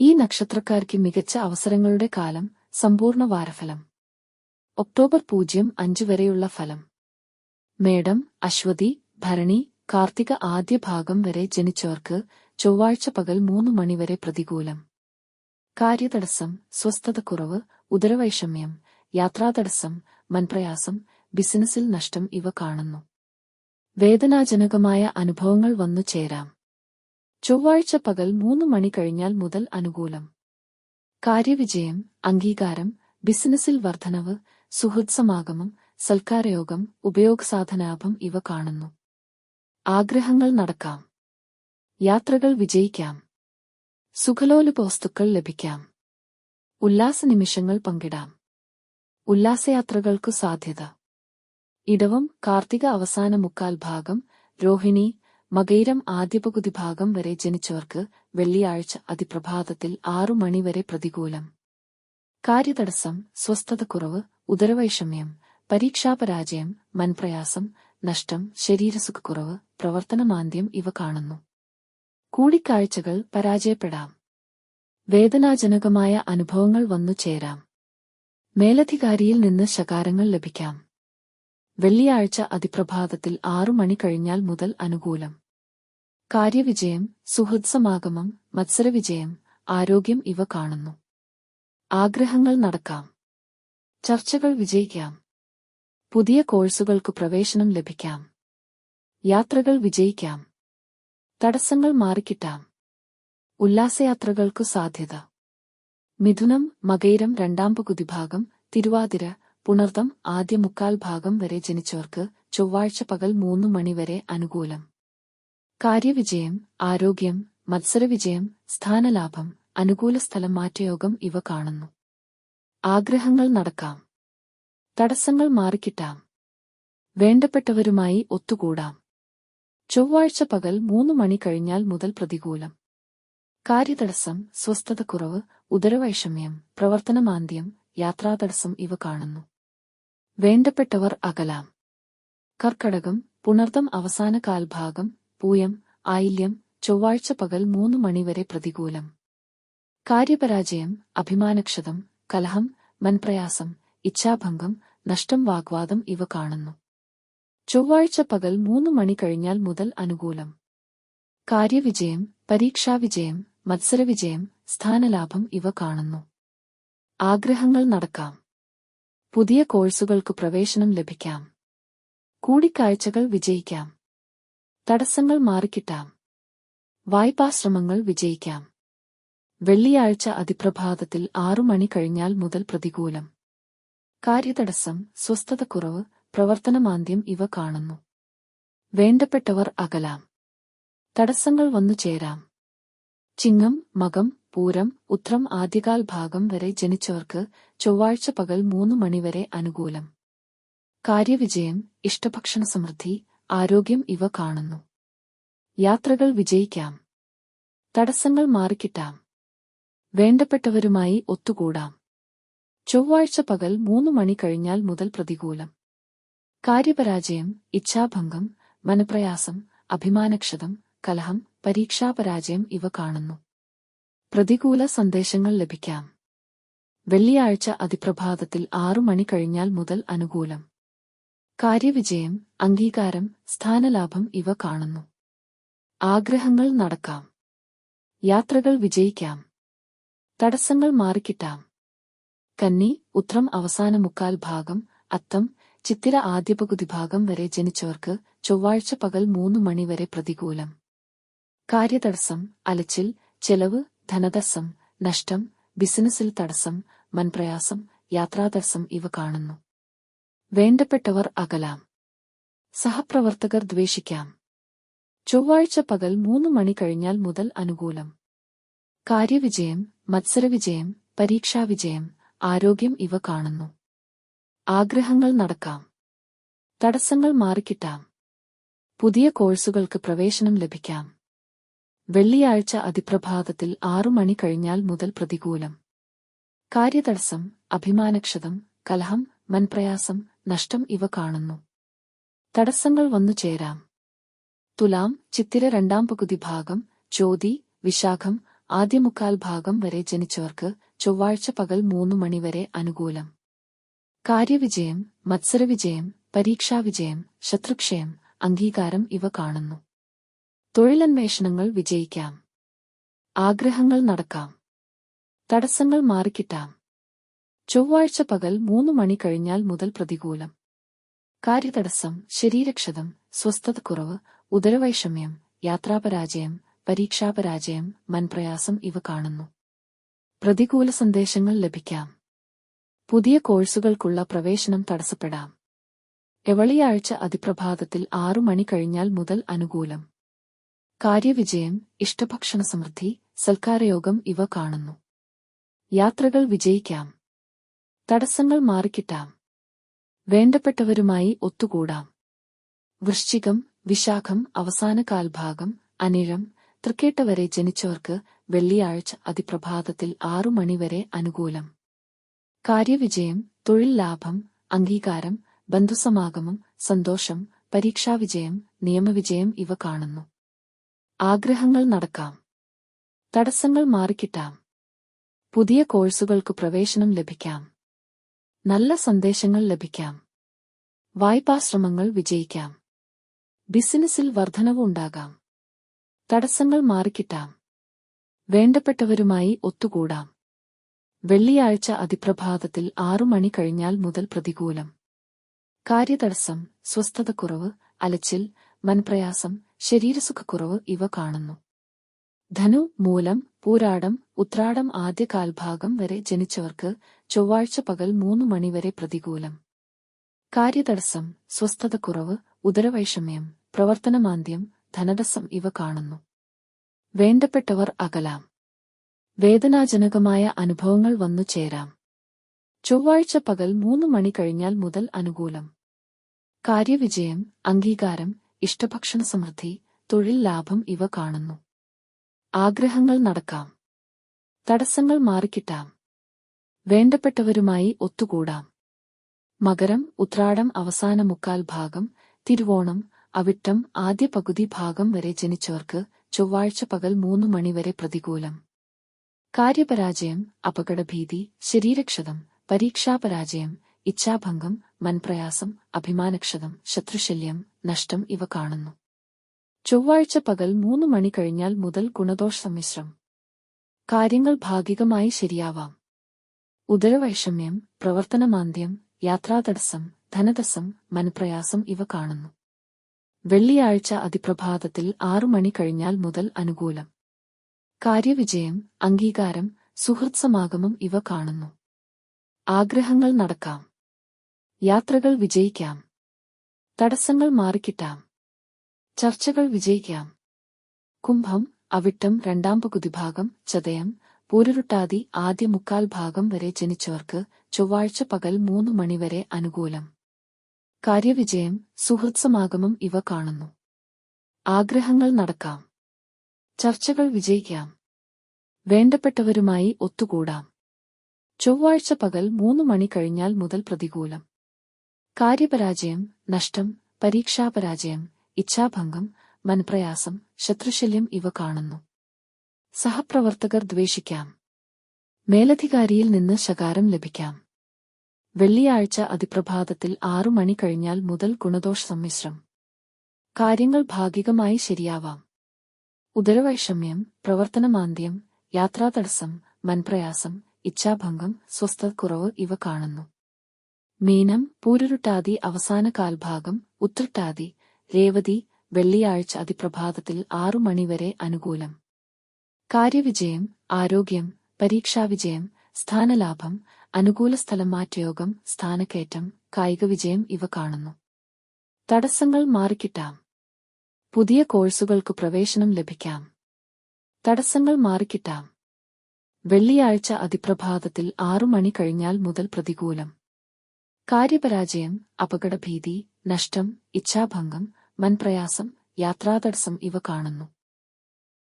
ഈ നക്ഷത്രക്കാർക്ക് മികച്ച അവസരങ്ങളുടെ കാലം. സമ്പൂർണ്ണ വാരഫലം. ഒക്ടോബർ 05 വരെയുള്ള ഫലം. മേടം, അശ്വതി, ഭരണി, കാർത്തിക ആദ്യ ഭാഗം വരെ ജനിച്ചവർക്ക് ചൊവ്വാഴ്ച പകൽ 3 മണി വരെ പ്രതികൂലം. കാര്യതടസ്സം, സ്വസ്ഥതക്കുറവ്, ഉദരവൈഷമ്യം, യാത്രാതടസ്സം, മനപ്രയാസം, ബിസിനസ്സിൽ നഷ്ടം ഇവ കാണുന്നു. വേദനാജനകമായ അനുഭവങ്ങൾ വന്നു ചേരാം. ചൊവ്വാഴ്ച പകൽ 3 മണി കഴിഞ്ഞാൽ മുതൽ അനുകൂലം. കാര്യവിജയം, അംഗീകാരം, ബിസിനസ്സിൽ വർധനവ്, സുഹൃത്സമാഗമം, സൽക്കാരയോഗം, ഉപയോഗസാധനാഭം ഇവ കാണുന്നു. ആഗ്രഹങ്ങൾ നടക്കാം. യാത്രകൾ വിജയിക്കാം. സുഖലോലുപ വസ്തുക്കൾ ലഭിക്കാം. ഉല്ലാസനിമിഷങ്ങൾ പങ്കിടാം. ഉല്ലാസയാത്രകൾക്കു സാധ്യത. ഇടവം, കാർത്തിക അവസാന മുക്കാൽ ഭാഗം, രോഹിണി, മകയിരം ആദ്യപകുതി ഭാഗം വരെ ജനിച്ചവർക്ക് വെള്ളിയാഴ്ച അതിപ്രഭാതത്തിൽ 6 മണി വരെ പ്രതികൂലം. കാര്യതടസ്സം, സ്വസ്ഥതക്കുറവ്, ഉദരവൈഷമ്യം, പരീക്ഷാപരാജയം, മനപ്രയാസം, നഷ്ടം, ശരീരസുഖക്കുറവ്, പ്രവർത്തനമാന്ദ്യം ഇവ കാണുന്നു. കൂടിക്കാഴ്ചകൾ പരാജയപ്പെടാം. വേദനാജനകമായ അനുഭവങ്ങൾ വന്നു ചേരാം. മേലധികാരിയിൽ നിന്ന് ശകാരങ്ങൾ ലഭിക്കാം. വെള്ളിയാഴ്ച അതിപ്രഭാതത്തിൽ 6 മണി കഴിഞ്ഞാൽ മുതൽ അനുകൂലം. കാര്യവിജയം, സുഹൃത്സമാഗമം, മത്സരവിജയം, ആരോഗ്യം ഇവ കാണുന്നു. ആഗ്രഹങ്ങൾ നടക്കാം. ചർച്ചകൾ വിജയിക്കാം. പുതിയ കോഴ്സുകൾക്കു പ്രവേശനം ലഭിക്കാം. യാത്രകൾ വിജയിക്കാം. തടസ്സങ്ങൾ മാറിക്കിട്ടാം. ഉല്ലാസയാത്രകൾക്കു സാധ്യത. മിഥുനം, മകയിരം രണ്ടാം പകുതി ഭാഗം, തിരുവാതിര, പുണർദം ആദ്യ മുക്കാൽ ഭാഗം വരെ ജനിച്ചവർക്ക് ചൊവ്വാഴ്ച പകൽ 3 മണി വരെ അനുകൂലം. കാര്യവിജയം, ആരോഗ്യം, മത്സരവിജയം, സ്ഥാനലാഭം, അനുകൂല സ്ഥലം മാറ്റയോഗം ഇവ കാണുന്നു. ആഗ്രഹങ്ങൾ നടക്കാം. തടസ്സങ്ങൾ മാറിക്കിട്ടാം. വേണ്ടപ്പെട്ടവരുമായി ഒത്തുകൂടാം. ചൊവ്വാഴ്ച പകൽ 3 മണി കഴിഞ്ഞാൽ മുതൽ പ്രതികൂലം. കാര്യതടസ്സം, സ്വസ്ഥതക്കുറവ്, ഉദരവൈഷമ്യം, പ്രവർത്തനമാന്ദ്യം, യാത്രാതടസ്സം ഇവ കാണുന്നു. വേണ്ടപ്പെട്ടവർ അകലാം. കർക്കടകം, പുണർദം അവസാന കാൽഭാഗം, പൂയം, ആയില്യം, ചൊവ്വാഴ്ച പകൽ 3 മണി വരെ പ്രതികൂലം. കാര്യപരാജയം, അഭിമാനക്ഷതം, കലഹം, മനപ്രയാസം, ഇച്ഛാഭംഗം, നഷ്ടം, വാഗ്വാദം ഇവ കാണുന്നു. ചൊവ്വാഴ്ച പകൽ 3 മണി കഴിഞ്ഞാൽ മുതൽ അനുകൂലം. കാര്യവിജയം, പരീക്ഷാവിജയം, മത്സരവിജയം, സ്ഥാനലാഭം ഇവ കാണുന്നു. ആഗ്രഹങ്ങൾ നടക്കാം. പുതിയ കോഴ്സുകൾക്കു പ്രവേശനം ലഭിക്കാം. കൂടിക്കാഴ്ചകൾ വിജയിക്കാം. തടസ്സങ്ങൾ മാറിക്കിട്ടാം. വായ്പാശ്രമങ്ങൾ വിജയിക്കാം. വെള്ളിയാഴ്ച അതിപ്രഭാതത്തിൽ 6 മണി കഴിഞ്ഞാൽ മുതൽ പ്രതികൂലം. കാര്യതടസ്സം, സ്വസ്ഥതക്കുറവ്, പ്രവർത്തനമാന്ദ്യം ഇവ കാണുന്നു. വേണ്ടപ്പെട്ടവർ അകലാം. തടസ്സങ്ങൾ വന്നു ചേരാം. ചിങ്ങം, മകം, പൂരം, ഉത്രം ആദ്യകാൽ ഭാഗം വരെ ജനിച്ചവർക്ക് ചൊവ്വാഴ്ച പകൽ 3 മണി വരെ അനുകൂലം. കാര്യവിജയം, ഇഷ്ടഭക്ഷണ സമൃദ്ധി, ആരോഗ്യം ഇവ കാണുന്നു. യാത്രകൾ വിജയിക്കാം. തടസ്സങ്ങൾ മാറിക്കിട്ടാം. വേണ്ടപ്പെട്ടവരുമായി ഒത്തുകൂടാം. ചൊവ്വാഴ്ച പകൽ 3 മണി കഴിഞ്ഞാൽ മുതൽ പ്രതികൂലം. കാര്യപരാജയം, ഇച്ഛാഭംഗം, മനപ്രയാസം, അഭിമാനക്ഷതം, കലഹം, പരീക്ഷാപരാജയം ഇവ കാണുന്നു. പ്രതികൂല സന്ദേശങ്ങൾ ലഭിക്കാം. വെള്ളിയാഴ്ച അതിപ്രഭാതത്തിൽ 6 മണി കഴിഞ്ഞാൽ മുതൽ അനുകൂലം. കാര്യവിജയം, അംഗീകാരം, സ്ഥാനലാഭം ഇവ കാണുന്നു. ആഗ്രഹങ്ങൾ നടക്കാം. യാത്രകൾ വിജയിക്കാം. തടസ്സങ്ങൾ മാറിക്കിട്ടാം. കന്നി, ഉത്രം അവസാന മുക്കാൽ ഭാഗം, അത്തം, ചിത്തിര ആദ്യപകുതി ഭാഗം വരെ ജനിച്ചവർക്ക് ചൊവ്വാഴ്ച പകൽ 3 മണി വരെ പ്രതികൂലം. കാര്യതടസ്സം, അലച്ചിൽ, ചെലവ്, ധനതടസ്സം, നഷ്ടം, ബിസിനസ്സിൽ തടസ്സം, മനപ്രയാസം, യാത്രാതടസ്സം ഇവ കാണുന്നു. വേണ്ടപ്പെട്ടവർ അകലാം. സഹപ്രവർത്തകർ ദ്വേഷിക്കാം. ചൊവ്വാഴ്ച പകൽ 3 മണി കഴിഞ്ഞാൽ മുതൽ അനുകൂലം. കാര്യവിജയം, മത്സരവിജയം, പരീക്ഷാവിജയം, ആരോഗ്യം ഇവ കാണുന്നു. ആഗ്രഹങ്ങൾ നടക്കാം. തടസ്സങ്ങൾ മാറിക്കിട്ടാം. പുതിയ കോഴ്സുകൾക്ക് പ്രവേശനം ലഭിക്കാം. വെള്ളിയാഴ്ച അതിപ്രഭാതത്തിൽ 6 മണി കഴിഞ്ഞാൽ മുതൽ പ്രതികൂലം. കാര്യതടസ്സം, അഭിമാനക്ഷതം, കലഹം, മനപ്രയാസം, നഷ്ടം ഇവ കാണുന്നു. തടസ്സങ്ങൾ വന്നു ചേരാം. തുലാം, ചിത്തിര രണ്ടാം പകുതി ഭാഗം, ചോതി, വിശാഖം, ആദ്യ മുക്കാൽ ഭാഗം വരെ ജനിച്ചവർക്ക് ചൊവ്വാഴ്ച പകൽ 3 മണിവരെ അനുകൂലം. കാര്യവിജയം, മത്സരവിജയം, പരീക്ഷാവിജയം, ശത്രുക്ഷയം, അംഗീകാരം ഇവ കാണുന്നു. തൊഴിലന്വേഷണങ്ങൾ വിജയിക്കാം. ആഗ്രഹങ്ങൾ നടക്കാം. തടസ്സങ്ങൾ മാറിക്കിട്ടാം. ചൊവ്വാഴ്ച പകൽ 3 മണി കഴിഞ്ഞാൽ മുതൽ പ്രതികൂലം. കാര്യതടസ്സം, ശരീരക്ഷതം, സ്വസ്ഥതക്കുറവ്, ഉദരവൈഷമ്യം, യാത്രാപരാജയം, പരീക്ഷാപരാജയം, മനപ്രയാസം ഇവ കാണുന്നു. പ്രതികൂല സന്ദേശങ്ങൾ ലഭിക്കാം. പുതിയ കോഴ്സുകൾക്കുള്ള പ്രവേശനം തടസ്സപ്പെടാം. വെള്ളിയാഴ്ച അതിപ്രഭാതത്തിൽ 6 മണി കഴിഞ്ഞാൽ മുതൽ അനുകൂലം. കാര്യവിജയം, ഇഷ്ടഭക്ഷണ സമൃദ്ധി, സൽക്കാരയോഗം ഇവ കാണുന്നു. യാത്രകൾ വിജയിക്കാം. തടസ്സങ്ങൾ മാറിക്കിട്ടാം. വേണ്ടപ്പെട്ടവരുമായി ഒത്തുകൂടാം. വൃശ്ചികം, വിശാഖം അവസാന കാൽഭാഗം, അനിഴം, തൃക്കേട്ട വരെ ജനിച്ചവർക്ക് വെള്ളിയാഴ്ച അതിപ്രഭാതത്തിൽ 6 മണിവരെ അനുകൂലം. കാര്യവിജയം, തൊഴിൽ ലാഭം, അംഗീകാരം, ബന്ധുസമാഗമം, സന്തോഷം, പരീക്ഷാവിജയം, നിയമവിജയം ഇവ കാണുന്നു. ആഗ്രഹങ്ങൾ നടക്കാം. തടസ്സങ്ങൾ മാറിക്കിട്ടാം. പുതിയ കോഴ്സുകൾക്ക് പ്രവേശനം ലഭിക്കാം. നല്ല സന്ദേശങ്ങൾ ലഭിക്കാം. വായ്പാശ്രമങ്ങൾ വിജയിക്കാം. ബിസിനസ്സിൽ വർധനവ് ഉണ്ടാകാം. തടസ്സങ്ങൾ മാറിക്കിട്ടാം. വേണ്ടപ്പെട്ടവരുമായി ഒത്തുകൂടാം. വെള്ളിയാഴ്ച അതിപ്രഭാതത്തിൽ 6 മണി കഴിഞ്ഞാൽ മുതൽ പ്രതികൂലം. കാര്യതടസ്സം, സ്വസ്ഥതക്കുറവ്, അലച്ചിൽ, മനപ്രയാസം, ശരീരസുഖക്കുറവ് ഇവ കാണുന്നു. ധനു, മൂലം, പൂരാടം, ഉത്രാടം ആദ്യ കാൽഭാഗം വരെ ജനിച്ചവർക്ക് ചൊവ്വാഴ്ച പകൽ 3 മണിവരെ പ്രതികൂലം. കാര്യതടസ്സം, സ്വസ്ഥതക്കുറവ്, ഉദരവൈഷമ്യം, പ്രവർത്തനമാന്ദ്യം, ധനതടസ്സം ഇവ കാണുന്നു. വേണ്ടപ്പെട്ടവർ അകലാം. വേദനാജനകമായ അനുഭവങ്ങൾ വന്നു ചേരാം. ചൊവ്വാഴ്ച പകൽ 3 മണി കഴിഞ്ഞാൽ മുതൽ അനുകൂലം. കാര്യവിജയം, അംഗീകാരം, ഇഷ്ടഭക്ഷണ സമൃദ്ധി, തൊഴിൽ ലാഭം ഇവ കാണുന്നു. ആഗ്രഹങ്ങൾ നടക്കാം. തടസ്സങ്ങൾ മാറിക്കിട്ടാം. വേണ്ടപ്പെട്ടവരുമായി ഒത്തുകൂടാം. മകരം, ഉത്രാടം അവസാന മുക്കാൽ ഭാഗം, തിരുവോണം, അവിട്ടം ആദ്യ പകുതി ഭാഗം വരെ ജനിച്ചവർക്ക് ചൊവ്വാഴ്ച പകൽ 3 മണിവരെ പ്രതികൂലം. കാര്യപരാജയം, അപകടഭീതി, ശരീരക്ഷതം, പരീക്ഷാപരാജയം, ഇച്ഛാഭംഗം, മനപ്രയാസം, അഭിമാനക്ഷതം, ശത്രുശല്യം, നഷ്ടം ഇവ കാണുന്നു. ചൊവ്വാഴ്ച പകൽ 3 മണി കഴിഞ്ഞാൽ മുതൽ ഗുണദോഷ സമ്മിശ്രം. കാര്യങ്ങൾ ഭാഗികമായി ശരിയാവാം. ഉദരവൈഷമ്യം, പ്രവർത്തനമാന്ദ്യം, യാത്രാതടസ്സം, ധനതടസ്സം, മനപ്രയാസം ഇവ കാണുന്നു. വെള്ളിയാഴ്ച അതിപ്രഭാതത്തിൽ 6 മണി കഴിഞ്ഞാൽ മുതൽ അനുകൂലം. കാര്യവിജയം, അംഗീകാരം, സുഹൃത്സമാഗമം ഇവ കാണുന്നു. ആഗ്രഹങ്ങൾ നടക്കാം. യാത്രകൾ വിജയിക്കാം. തടസ്സങ്ങൾ മാറിക്കിട്ടാം. ചർച്ചകൾ വിജയിക്കാം. കുംഭം, അവിട്ടം രണ്ടാം പകുതി ഭാഗം, ചതയം, പൂരുരുട്ടാതി ആദ്യ മുക്കാൽ ഭാഗം വരെ ജനിച്ചവർക്ക് ചൊവ്വാഴ്ച പകൽ 3 മണിവരെ അനുകൂലം. കാര്യവിജയം, സുഹൃത്സമാഗമം ഇവ കാണുന്നു. ആഗ്രഹങ്ങൾ നടക്കാം. ചർച്ചകൾ വിജയിക്കാം. വേണ്ടപ്പെട്ടവരുമായി ഒത്തുകൂടാം. ചൊവ്വാഴ്ച പകൽ 3 മണി കഴിഞ്ഞാൽ മുതൽ പ്രതികൂലം. കാര്യപരാജയം, നഷ്ടം, പരീക്ഷാപരാജയം, ഇച്ഛാഭംഗം, മനപ്രയാസം, ശത്രുശല്യം ഇവ കാണുന്നു. സഹപ്രവർത്തകർ ദ്വേഷിക്കാം. മേലധികാരിയിൽ നിന്ന് ശകാരം ലഭിക്കാം. വെള്ളിയാഴ്ച അതിപ്രഭാതത്തിൽ 6 മണി കഴിഞ്ഞാൽ മുതൽ ഗുണദോഷ സമ്മിശ്രം. കാര്യങ്ങൾ ഭാഗികമായി ശരിയാവാം. ഉദരവൈഷമ്യം, പ്രവർത്തനമാന്ദ്യം, യാത്രാതടസ്സം, മനപ്രയാസം, ഇച്ഛാഭംഗം, സ്വസ്ഥതക്കുറവ് ഇവ കാണുന്നു. മീനം, പൂരുരുട്ടാതി അവസാന കാൽഭാഗം, ഉത്രട്ടാതി, രേവതി വെള്ളിയാഴ്ച അതിപ്രഭാതത്തിൽ 6 മണിവരെ അനുകൂലം. കാര്യവിജയം, ആരോഗ്യം, പരീക്ഷാവിജയം, സ്ഥാനലാഭം, അനുകൂല സ്ഥലം മാറ്റയോഗം, സ്ഥാനക്കയറ്റം, കായികവിജയം ഇവ കാണുന്നു. തടസ്സങ്ങൾ മാറിക്കിട്ടാം. പുതിയ കോഴ്സുകൾക്ക് പ്രവേശനം ലഭിക്കാം. തടസ്സങ്ങൾ മാറിക്കിട്ടാം. വെള്ളിയാഴ്ച അതിപ്രഭാതത്തിൽ 6 മണി കഴിഞ്ഞാൽ മുതൽ പ്രതികൂലം. കാര്യപരാജയം, അപകടഭീതി, നഷ്ടം, ഇച്ഛാഭംഗം, മനപ്രയാസം, യാത്രാതടസ്സം ഇവ കാണുന്നു.